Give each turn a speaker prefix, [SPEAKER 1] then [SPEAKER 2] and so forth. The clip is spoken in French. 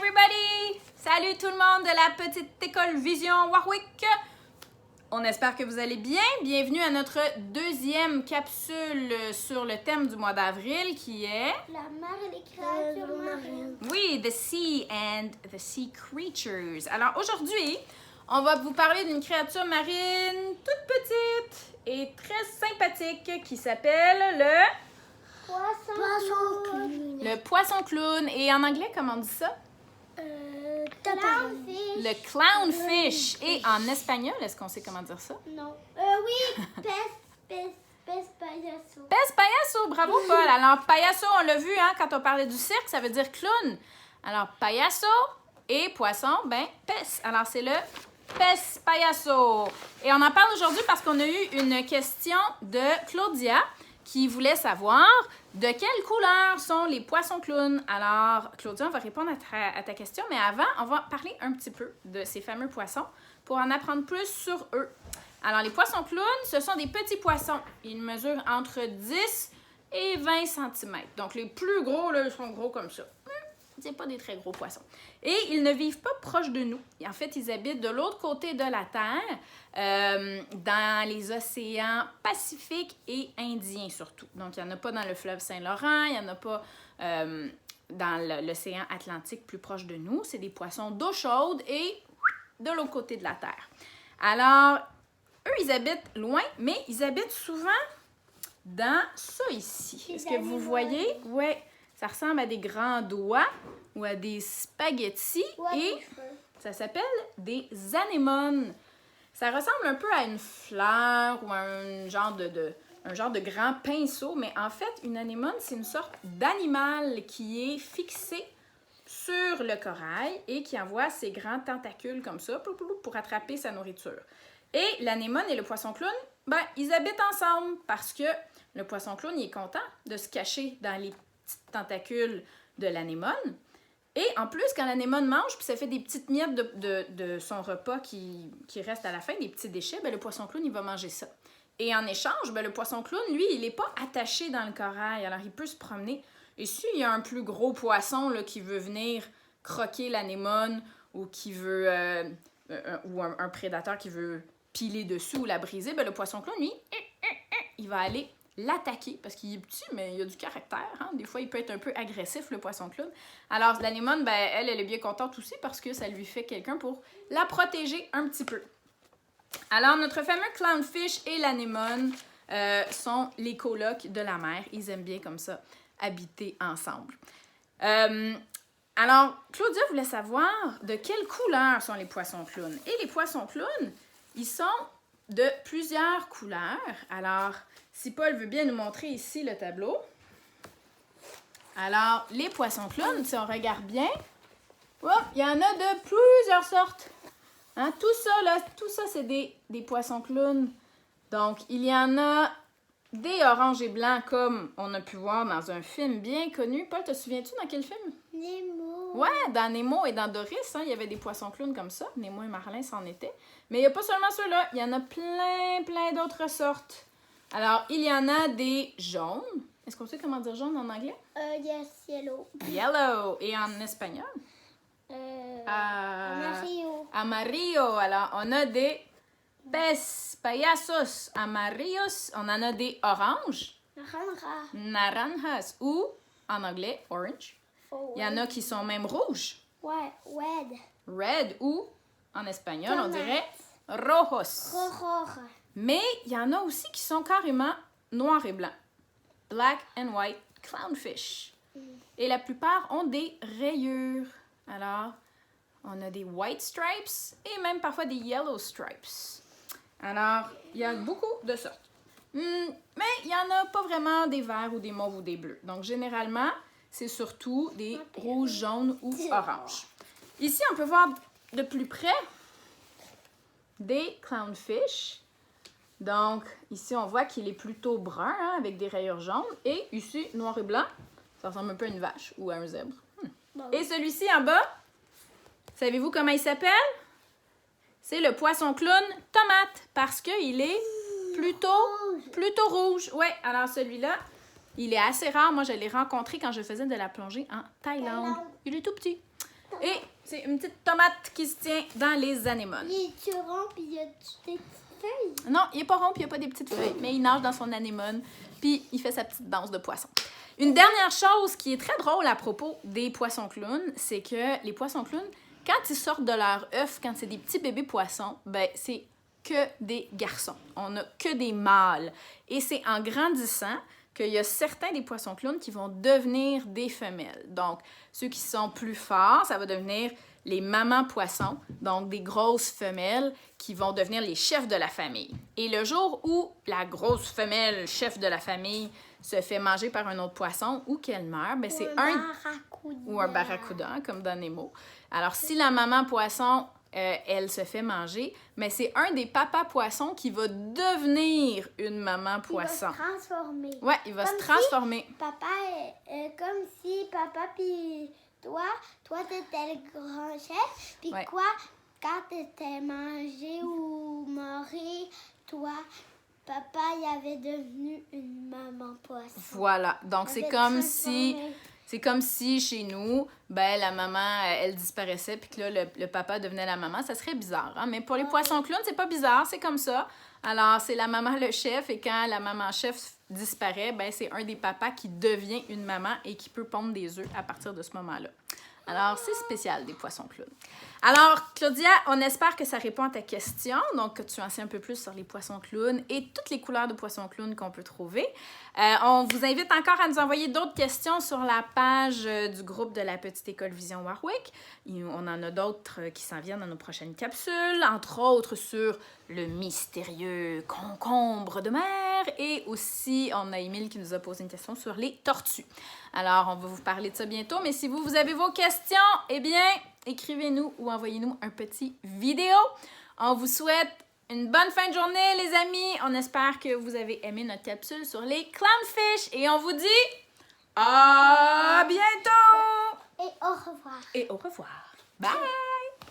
[SPEAKER 1] everybody! Salut tout le monde de la petite école Vision Warwick! On espère que vous allez bien. Bienvenue à notre deuxième capsule sur le thème du mois d'avril qui est...
[SPEAKER 2] La mer et les créatures marines.
[SPEAKER 1] Oui, the sea and the sea creatures. Alors aujourd'hui, on va vous parler d'une créature marine toute petite et très sympathique qui s'appelle le poisson clown. Et en anglais, comment on dit ça?
[SPEAKER 2] Clownfish.
[SPEAKER 1] Le clownfish. Et en espagnol, est-ce qu'on sait comment dire ça?
[SPEAKER 2] Non. Oui, pez payaso.
[SPEAKER 1] Pez payaso, bravo Paul. Alors payaso, on l'a vu hein, quand on parlait du cirque, ça veut dire clown. Alors payaso et poisson, ben pez. Alors c'est le pez payaso. Et on en parle aujourd'hui parce qu'on a eu une question de Claudia qui voulait savoir de quelle couleur sont les poissons clowns. Alors, Claudia, on va répondre à ta question, mais avant, on va parler un petit peu de ces fameux poissons pour en apprendre plus sur eux. Alors, les poissons clowns, ce sont des petits poissons. Ils mesurent entre 10 et 20 cm. Donc, les plus gros, là, ils sont gros comme ça. C'est pas des très gros poissons. Et ils ne vivent pas proche de nous. En fait, ils habitent de l'autre côté de la Terre, dans les océans Pacifique et Indien surtout. Donc, il n'y en a pas dans le fleuve Saint-Laurent, il n'y en a pas dans l'océan Atlantique plus proche de nous. C'est des poissons d'eau chaude et de l'autre côté de la Terre. Alors, eux, ils habitent loin, mais ils habitent souvent dans ça ici. Est-ce que vous voyez? Oui. Ça ressemble à des grands doigts ou à des spaghettis et ça s'appelle des anémones. Ça ressemble un peu à une fleur ou à un genre de grand pinceau, mais en fait, une anémone, c'est une sorte d'animal qui est fixé sur le corail et qui envoie ses grands tentacules comme ça pour attraper sa nourriture. Et l'anémone et le poisson clown, ben, ils habitent ensemble parce que le poisson clown, il est content de se cacher dans les petites tentacules de l'anémone. Et en plus, quand l'anémone mange, puis ça fait des petites miettes de son repas qui reste à la fin, des petits déchets, bien, le poisson clown, il va manger ça. Et en échange, bien, le poisson clown, lui, il n'est pas attaché dans le corail, alors il peut se promener. Et s'il y a un plus gros poisson là, qui veut venir croquer l'anémone ou qui veut ou un prédateur qui veut piler dessus ou la briser, bien, le poisson clown, lui, il va aller l'attaquer, parce qu'il est petit, mais il a du caractère. Hein? Des fois, il peut être un peu agressif, le poisson clown. Alors, l'anémone, ben, elle est bien contente aussi parce que ça lui fait quelqu'un pour la protéger un petit peu. Alors, notre fameux clownfish et l'anémone sont les colocs de la mer. Ils aiment bien comme ça habiter ensemble. Alors, Claudia voulait savoir de quelle couleur sont les poissons clowns. Et les poissons clowns, ils sont de plusieurs couleurs. Alors, si Paul veut bien nous montrer ici le tableau. Alors, les poissons clowns, si on regarde bien, il y en a de plusieurs sortes. Hein? Tout ça, c'est des poissons clowns. Donc, il y en a des oranges et blancs comme on a pu voir dans un film bien connu. Paul, te souviens-tu dans quel film?
[SPEAKER 2] Nemo.
[SPEAKER 1] Ouais, dans Nemo et dans Doris, hein, il y avait des poissons clowns comme ça. Nemo et Marlin, c'en était. Mais il n'y a pas seulement ceux-là, il y en a plein d'autres sortes. Alors, il y en a des jaunes. Est-ce qu'on sait comment dire jaune en anglais?
[SPEAKER 2] Yes, yellow.
[SPEAKER 1] Yellow. Et en espagnol?
[SPEAKER 2] Amarillo.
[SPEAKER 1] Amarillo. Alors, on a des pez payasos amarillos. On en a des oranges.
[SPEAKER 2] Naranja.
[SPEAKER 1] Naranjas. Ou, en anglais, orange. Il y en a qui sont même rouges.
[SPEAKER 2] Ouais, red.
[SPEAKER 1] Red ou, en espagnol, on
[SPEAKER 2] Tomate.
[SPEAKER 1] dirait rojos.
[SPEAKER 2] Rojo.
[SPEAKER 1] Mais il y en a aussi qui sont carrément noirs et blancs. Black and white clownfish. Et la plupart ont des rayures. Alors, on a des white stripes et même parfois des yellow stripes. Alors, il y a beaucoup de sortes. Mais il n'y en a pas vraiment des verts ou des mauves ou des bleus. Donc, généralement, c'est surtout des rouges, jaunes ou oranges. Ici, on peut voir de plus près des clownfish. Donc, ici, on voit qu'il est plutôt brun, hein, avec des rayures jaunes. Et ici, noir et blanc, ça ressemble un peu à une vache ou à un zèbre. Et celui-ci en bas, savez-vous comment il s'appelle? C'est le poisson clown tomate, parce qu'il est plutôt rouge. Ouais, alors celui-là, il est assez rare. Moi, je l'ai rencontré quand je faisais de la plongée en Thaïlande. Il est tout petit. Et c'est une petite tomate qui se tient dans les anémones.
[SPEAKER 2] Il est rond, puis il y a des petites feuilles.
[SPEAKER 1] Non, il est pas rond, puis il n'y a pas des petites feuilles, mais il nage dans son anémone, puis il fait sa petite danse de poisson. Une dernière chose qui est très drôle à propos des poissons clowns, c'est que les poissons clowns, quand ils sortent de leur œuf, quand c'est des petits bébés poissons, ben c'est que des garçons. On n'a que des mâles. Et c'est en grandissant qu'il y a certains des poissons clowns qui vont devenir des femelles. Donc, ceux qui sont plus forts, ça va devenir les mamans poissons, donc des grosses femelles qui vont devenir les chefs de la famille. Et le jour où la grosse femelle chef de la famille se fait manger par un autre poisson ou qu'elle meurt, ben c'est un barracuda, comme dans Nemo. Alors, si la maman poisson, elle se fait manger, mais c'est un des papas poissons qui va devenir une maman poisson.
[SPEAKER 2] Il va se transformer.
[SPEAKER 1] Ouais, il va se transformer.
[SPEAKER 2] Comme si papa puis toi t'étais le grand chef, puis
[SPEAKER 1] Ouais.
[SPEAKER 2] quoi, quand t'étais mangé ou mori, toi, papa, il avait devenu une maman poisson.
[SPEAKER 1] Voilà, donc c'est comme si... C'est comme si chez nous, ben la maman, elle disparaissait, puis que là, le papa devenait la maman. Ça serait bizarre, hein? Mais pour les poissons clowns, c'est pas bizarre, c'est comme ça. Alors, c'est la maman le chef, et quand la maman chef disparaît, ben c'est un des papas qui devient une maman et qui peut pondre des œufs à partir de ce moment-là. Alors, c'est spécial, des poissons clowns. Alors, Claudia, on espère que ça répond à ta question. Donc, que tu en sais un peu plus sur les poissons clowns et toutes les couleurs de poissons clowns qu'on peut trouver. On vous invite encore à nous envoyer d'autres questions sur la page du groupe de la Petite École Vision Warwick. On en a d'autres qui s'en viennent dans nos prochaines capsules, entre autres sur le mystérieux concombre de mer. Et aussi, on a Émile qui nous a posé une question sur les tortues. Alors, on va vous parler de ça bientôt. Mais si vous avez vos questions, eh bien, écrivez-nous ou envoyez-nous un petit vidéo. On vous souhaite une bonne fin de journée, les amis. On espère que vous avez aimé notre capsule sur les clownfish. Et on vous dit à bientôt!
[SPEAKER 2] Et au revoir.
[SPEAKER 1] Et au revoir. Bye!